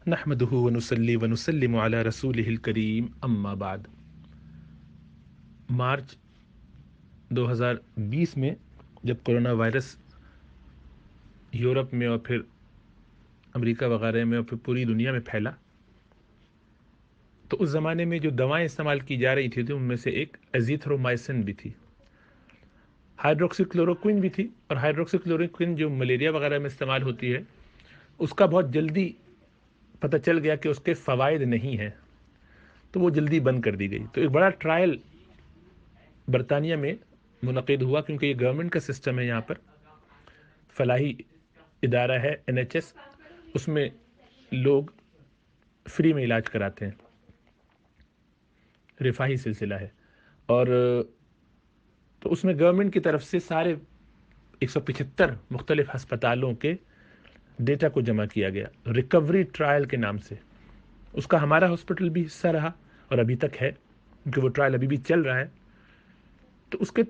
نحمده ونصلي ونسلم على رسوله الکریم اما بعد۔ مارچ 2020 میں جب کرونا وائرس یورپ میں اور پھر امریکہ وغیرہ میں اور پھر پوری دنیا میں پھیلا، تو اس زمانے میں جو دوائیں استعمال کی جا رہی تھیں ان میں سے ایک ایزیتھرومائسن بھی تھی، ہائیڈروکسی کلوروکوئن بھی تھی۔ اور ہائیڈروکسی کلوروکوئن جو ملیریا وغیرہ میں استعمال ہوتی ہے، اس کا بہت جلدی پتہ چل گیا کہ اس کے فوائد نہیں ہیں، تو وہ جلدی بند کر دی گئی۔ تو ایک بڑا ٹرائل برطانیہ میں منعقد ہوا، کیونکہ یہ گورنمنٹ کا سسٹم ہے، یہاں پر فلاحی ادارہ ہے NHS، اس میں لوگ فری میں علاج کراتے ہیں، رفاہی سلسلہ ہے۔ اور تو اس میں گورنمنٹ کی طرف سے سارے 175 مختلف ہسپتالوں کے ڈیٹا کو جمع کیا گیا ریکوری ٹرائل کے نام سے۔ اس کا ہمارا ہاسپٹل بھی حصہ رہا اور ابھی تک ہے، کیونکہ وہ ٹرائل ابھی بھی چل رہا ہے۔ تو اس کے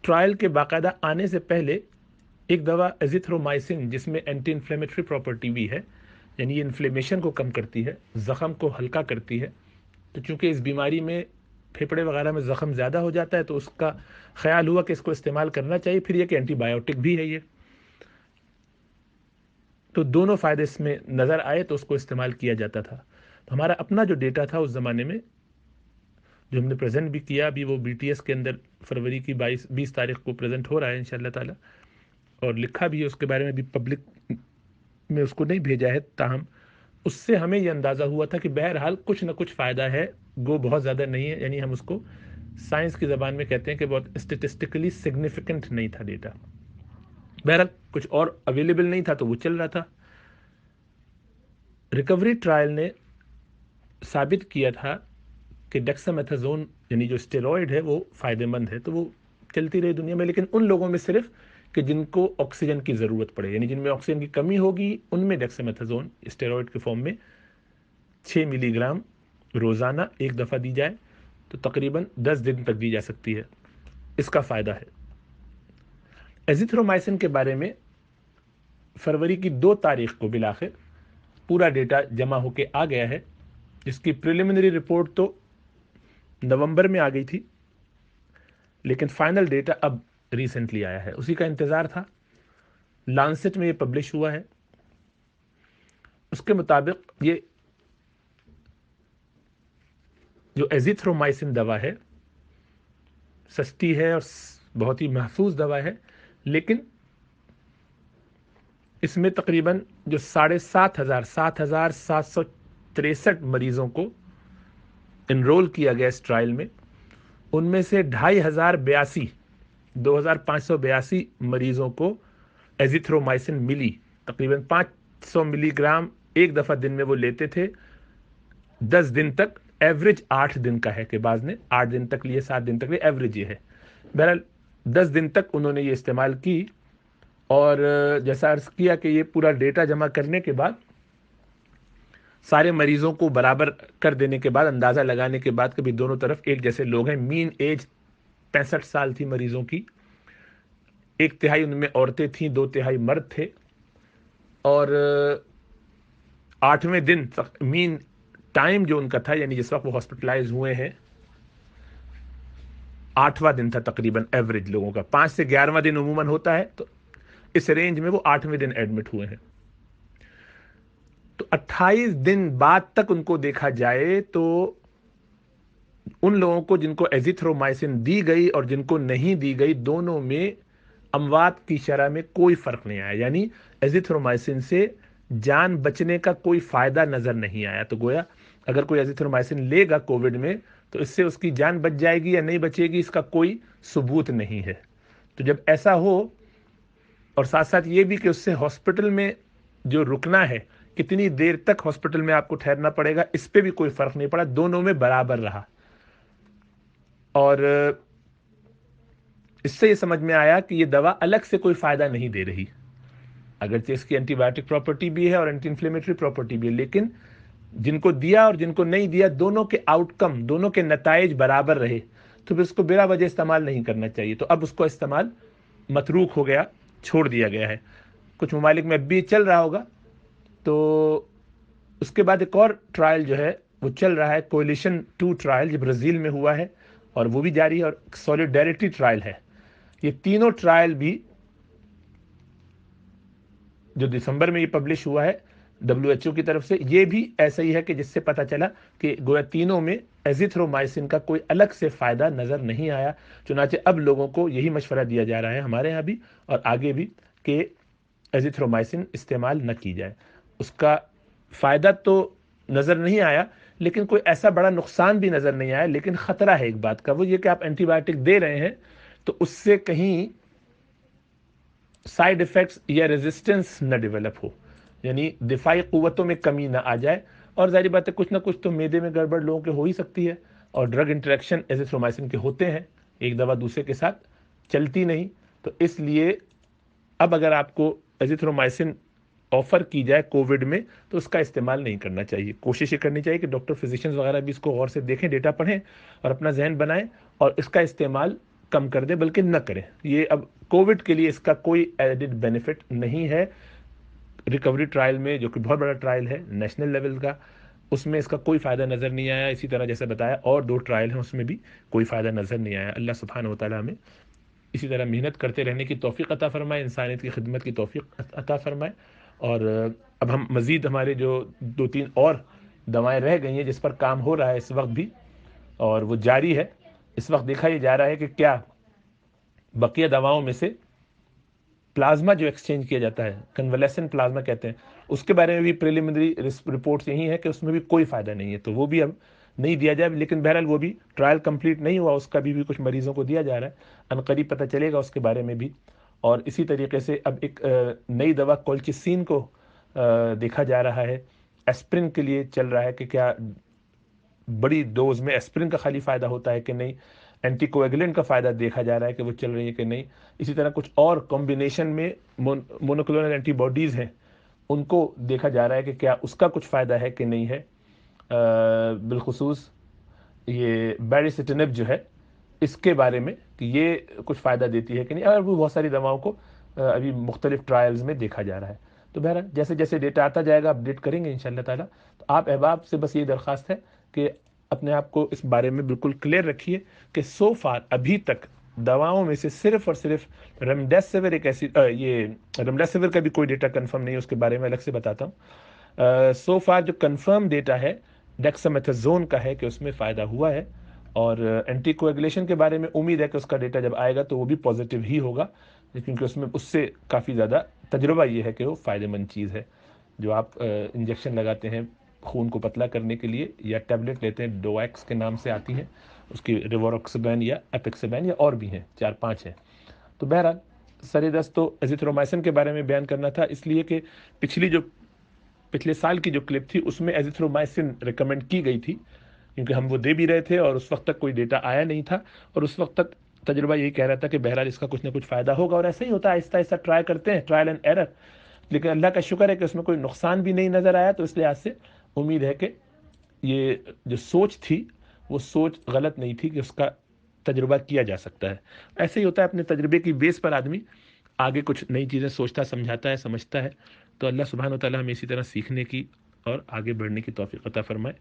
ٹرائل کے باقاعدہ آنے سے پہلے ایک دوا ایزیتھرومائسن، جس میں اینٹی انفلیمیٹری پراپرٹی بھی ہے، یعنی یہ انفلیمیشن کو کم کرتی ہے، زخم کو ہلکا کرتی ہے۔ تو چونکہ اس بیماری میں پھیپھڑے وغیرہ میں زخم زیادہ ہو جاتا ہے، تو اس کا خیال ہوا کہ اس کو استعمال کرنا چاہیے۔ پھر یہ کہ اینٹی بایوٹک بھی ہے یہ، تو دونوں فائدے اس میں نظر آئے، تو اس کو استعمال کیا جاتا تھا۔ تو ہمارا اپنا جو ڈیٹا تھا اس زمانے میں، جو ہم نے پریزنٹ بھی کیا، ابھی وہ BTS کے اندر فروری کی 20 تاریخ کو پریزنٹ ہو رہا ہے انشاءاللہ تعالی، اور لکھا بھی ہے اس کے بارے میں، بھی پبلک میں اس کو نہیں بھیجا ہے، تاہم اس سے ہمیں یہ اندازہ ہوا تھا کہ بہرحال کچھ نہ کچھ فائدہ ہے، گو بہت زیادہ نہیں ہے، یعنی ہم اس کو سائنس کی زبان میں کہتے ہیں کہ بہت اسٹیٹسٹیکلی سگنیفیکنٹ نہیں تھا ڈیٹا۔ بہرحال کچھ اور اویلیبل نہیں تھا تو وہ چل رہا تھا۔ ریکوری ٹرائل نے ثابت کیا تھا کہ ڈیکسامیتھازون یعنی جو اسٹیرائڈ ہے وہ فائدہ مند ہے، تو وہ چلتی رہی دنیا میں، لیکن ان لوگوں میں صرف کہ جن کو آکسیجن کی ضرورت پڑے، یعنی جن میں آکسیجن کی کمی ہوگی، ان میں ڈیکسامیتھازون اسٹیرائڈ کے فارم میں 6 ملی گرام روزانہ ایک دفعہ دی جائے تو تقریباً 10 دن تک دی جا سکتی ہے، اس کا فائدہ ہے۔ ایزیتھرومائسن کے بارے میں فروری کی 2 تاریخ کو بالآخر پورا ڈیٹا جمع ہو کے آ گیا ہے، جس کی پریلیمنری رپورٹ تو نومبر میں آ گئی تھی، لیکن فائنل ڈیٹا اب ریسنٹلی آیا ہے، اسی کا انتظار تھا۔ لانسٹ میں یہ پبلش ہوا ہے۔ اس کے مطابق یہ جو ایزیتھرومائسن دوا ہے سستی ہے اور بہت ہی محفوظ دوا ہے، لیکن اس میں تقریباً جو 7,763 مریضوں کو انرول کیا گیا اس ٹرائل میں، ان میں سے 2,582 مریضوں کو ایزیتھرومائسن ملی، تقریباً 500 ملی گرام ایک دفعہ دن میں وہ لیتے تھے، 10 دن تک، ایوریج 8 دن کا ہے کہ بعض نے 8 دن تک لیے، 7 دن تک لیے، ایوریج یہ ہے۔ بہرحال 10 دن تک انہوں نے یہ استعمال کی، اور جیسا عرض کیا کہ یہ پورا ڈیٹا جمع کرنے کے بعد، سارے مریضوں کو برابر کر دینے کے بعد، اندازہ لگانے کے بعد کہ بھی دونوں طرف ایک جیسے لوگ ہیں، مین ایج 65 سال تھی مریضوں کی، 1/3 ان میں عورتیں تھیں، 2/3 مرد تھے، اور 8ویں دن مین ٹائم جو ان کا تھا، یعنی جس وقت وہ ہاسپٹلائز ہوئے ہیں، 8واں دن تھا تقریباً ایوریج لوگوں کا۔ 5 سے 11واں دن عموماً ہوتا ہے، تو اس رینج میں وہ 8ویں دن ایڈمٹ ہوئے ہیں۔ تو 28 دن بعد تک ان کو دیکھا جائے تو ان لوگوں کو جن کو ایزیتھرومائسن دی گئی اور جن کو نہیں دی گئی، دونوں میں اموات کی شرح میں کوئی فرق نہیں آیا، یعنی ایزیتھرومائسن سے جان بچنے کا کوئی فائدہ نظر نہیں آیا۔ تو گویا اگر کوئی ایزیتھرومائسن لے گا کووڈ میں تو اس سے اس کی جان بچ جائے گی یا نہیں بچے گی، اس کا کوئی ثبوت نہیں ہے۔ تو جب ایسا ہو، اور ساتھ ساتھ یہ بھی کہ اس سے ہاسپٹل میں جو رکنا ہے، کتنی دیر تک ہاسپٹل میں آپ کو ٹھہرنا پڑے گا، اس پہ بھی کوئی فرق نہیں پڑا، دونوں میں برابر رہا۔ اور اس سے یہ سمجھ میں آیا کہ یہ دوا الگ سے کوئی فائدہ نہیں دے رہی، اگرچہ اس کی اینٹی بایوٹک پراپرٹی بھی ہے اور اینٹی انفلیمیٹری پراپرٹی بھی ہے، لیکن جن کو دیا اور جن کو نہیں دیا، دونوں کے آؤٹ کم، دونوں کے نتائج برابر رہے، تو پھر اس کو بلا وجہ استعمال نہیں کرنا چاہیے۔ تو اب اس کو استعمال متروک ہو گیا، چھوڑ دیا گیا ہے۔ کچھ ممالک میں اب بھی چل رہا ہوگا، تو اس کے بعد ایک اور ٹرائل جو ہے وہ چل رہا ہے، کولیشن 2 ٹرائل، جو برازیل میں ہوا ہے اور وہ بھی جاری ہے، اور سولیڈیرٹی ٹرائل ہے۔ یہ تینوں ٹرائل بھی جو دسمبر میں یہ پبلش ہوا ہے WHO کی طرف سے، یہ بھی ایسا ہی ہے کہ جس سے پتہ چلا کہ گویا تینوں میں ایزیتھرومائسن کا کوئی الگ سے فائدہ نظر نہیں آیا۔ چنانچہ اب لوگوں کو یہی مشورہ دیا جا رہا ہے ہمارے ہاں بھی اور آگے بھی کہ ایزیتھرومائسن استعمال نہ کی جائے۔ اس کا فائدہ تو نظر نہیں آیا، لیکن کوئی ایسا بڑا نقصان بھی نظر نہیں آیا، لیکن خطرہ ہے ایک بات کا، وہ یہ کہ آپ اینٹی بایوٹک دے رہے ہیں تو اس سے کہیں سائیڈ ایفیکٹس یا ریزسٹنس نہ ڈیولپ ہو، یعنی دفاعی قوتوں میں کمی نہ آ جائے۔ اور ظاہر بات ہے کچھ نہ کچھ تو معدے میں گڑبڑ لوگوں کے ہو ہی سکتی ہے، اور ڈرگ انٹریکشن ایزیتھرومائسن کے ہوتے ہیں، ایک دوا دوسرے کے ساتھ چلتی نہیں۔ تو اس لیے اب اگر آپ کو ایزیتھرومائسن آفر کی جائے کووڈ میں تو اس کا استعمال نہیں کرنا چاہیے۔ کوشش یہ کرنی چاہیے کہ ڈاکٹر فزیشنز وغیرہ بھی اس کو غور سے دیکھیں، ڈیٹا پڑھیں اور اپنا ذہن بنائیں اور اس کا استعمال کم کر دیں، بلکہ نہ کریں۔ یہ اب کووڈ کے لیے اس کا کوئی ایڈڈ بینیفٹ نہیں ہے۔ ریکوری ٹرائل میں، جو کہ بہت بڑا ٹرائل ہے نیشنل لیول کا، اس میں اس کا کوئی فائدہ نظر نہیں آیا۔ اسی طرح جیسے بتایا اور 2 ٹرائل ہیں، اس میں بھی کوئی فائدہ نظر نہیں آیا۔ اللہ سبحانہ و تعالیٰ ہمیں اسی طرح محنت کرتے رہنے کی توفیق عطا فرمائے، انسانیت کی خدمت کی توفیق عطا فرمائے۔ اور اب ہم مزید ہمارے جو 2-3 اور دوائیں رہ گئی ہیں جس پر کام ہو رہا ہے اس وقت بھی، اور وہ جاری ہے۔ اس وقت دیکھا یہ جا رہا ہے کہ کیا بقیہ دواؤں میں سے پلازما جو ایکسچینج کیا جاتا ہے، کنولیسنٹ پلازما کہتے ہیں، اس کے بارے میں بھی پریلیمنری رپورٹس یہی ہے کہ اس میں بھی کوئی فائدہ نہیں ہے، تو وہ بھی اب نہیں دیا جائے۔ لیکن بہرحال وہ بھی ٹرائل کمپلیٹ نہیں ہوا، اس کا بھی کچھ مریضوں کو دیا جا رہا ہے، عنقریب پتہ چلے گا اس کے بارے میں بھی۔ اور اسی طریقے سے اب ایک نئی دوا کولچسین کو دیکھا جا رہا ہے، ایسپرین کے لیے چل رہا ہے کہ کیا بڑی ڈوز میں ایسپرین کا خالی فائدہ ہوتا ہے کہ نہیں، اینٹی کویگولنٹ کا فائدہ دیکھا جا رہا ہے کہ وہ چل رہی ہے کہ نہیں۔ اسی طرح کچھ اور کمبینیشن میں مونوکلونل اینٹی باڈیز ہیں، ان کو دیکھا جا رہا ہے کہ کیا اس کا کچھ فائدہ ہے کہ نہیں ہے۔ بالخصوص یہ بیریسیٹینب جو ہے، اس کے بارے میں کہ یہ کچھ فائدہ دیتی ہے کہ نہیں، اور وہ بہت ساری دواؤں کو ابھی مختلف ٹرائلز میں دیکھا جا رہا ہے۔ تو بہرحال جیسے جیسے ڈیٹا آتا جائے گا اپڈیٹ کریں گے انشاءاللہ تعالیٰ۔ تو آپ احباب سے بس یہ درخواست ہے کہ اپنے آپ کو اس بارے میں بالکل کلیئر رکھیے کہ سو فار ابھی تک دواؤں میں سے صرف اور صرف ریمڈیسیور ایک ایسی یہ ریمڈیسیور کا بھی کوئی ڈیٹا کنفرم نہیں ہے، اس کے بارے میں الگ سے بتاتا ہوں۔ سو فار جو کنفرم ڈیٹا ہے ڈیکسامیتھازون کا ہے کہ اس میں فائدہ ہوا ہے، اور اینٹی کویگولیشن کے بارے میں امید ہے کہ اس کا ڈیٹا جب آئے گا تو وہ بھی پازیٹیو ہی ہوگا، کیونکہ اس میں اس سے کافی زیادہ تجربہ یہ ہے کہ وہ فائدہ مند چیز ہے۔ جو آپ انجیکشن لگاتے ہیں خون کو پتلا کرنے کے لیے، یا ٹیبلٹ لیتے ہیں ڈویکس کے نام سے آتی ہیں، اس کی ریواروکسبین یا اپیکسبین یا اور بھی ہیں، 4-5 ہیں۔ تو بہرحال سر دست تو ایزیتھرومائسن کے بارے میں بیان کرنا تھا، اس لیے کہ پچھلے سال کی جو کلپ تھی اس میں ایزیتھرومائسن ریکمنڈ کی گئی تھی، کیونکہ ہم وہ دے بھی رہے تھے اور اس وقت تک کوئی ڈیٹا آیا نہیں تھا، اور اس وقت تک تجربہ یہی کہہ رہا تھا کہ بہرحال اس کا کچھ نہ کچھ فائدہ ہوگا، اور ایسا ہی ہوتا ہے، آہستہ آہستہ ٹرائی کرتے ہیں، ٹرائل اینڈ ایرر۔ لیکن اللہ کا شکر ہے کہ اس میں کوئی نقصان بھی نہیں نظر آیا، تو اس لحاظ سے امید ہے کہ یہ جو سوچ تھی وہ سوچ غلط نہیں تھی، کہ اس کا تجربہ کیا جا سکتا ہے۔ ایسے ہی ہوتا ہے، اپنے تجربے کی بیس پر آدمی آگے کچھ نئی چیزیں سوچتا، سمجھاتا ہے، سمجھتا ہے۔ تو اللہ سبحانہ وتعالی ہمیں اسی طرح سیکھنے کی اور آگے بڑھنے کی توفیق عطا فرمائے۔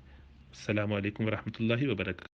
السلام علیکم ورحمۃ اللہ وبرکاتہ۔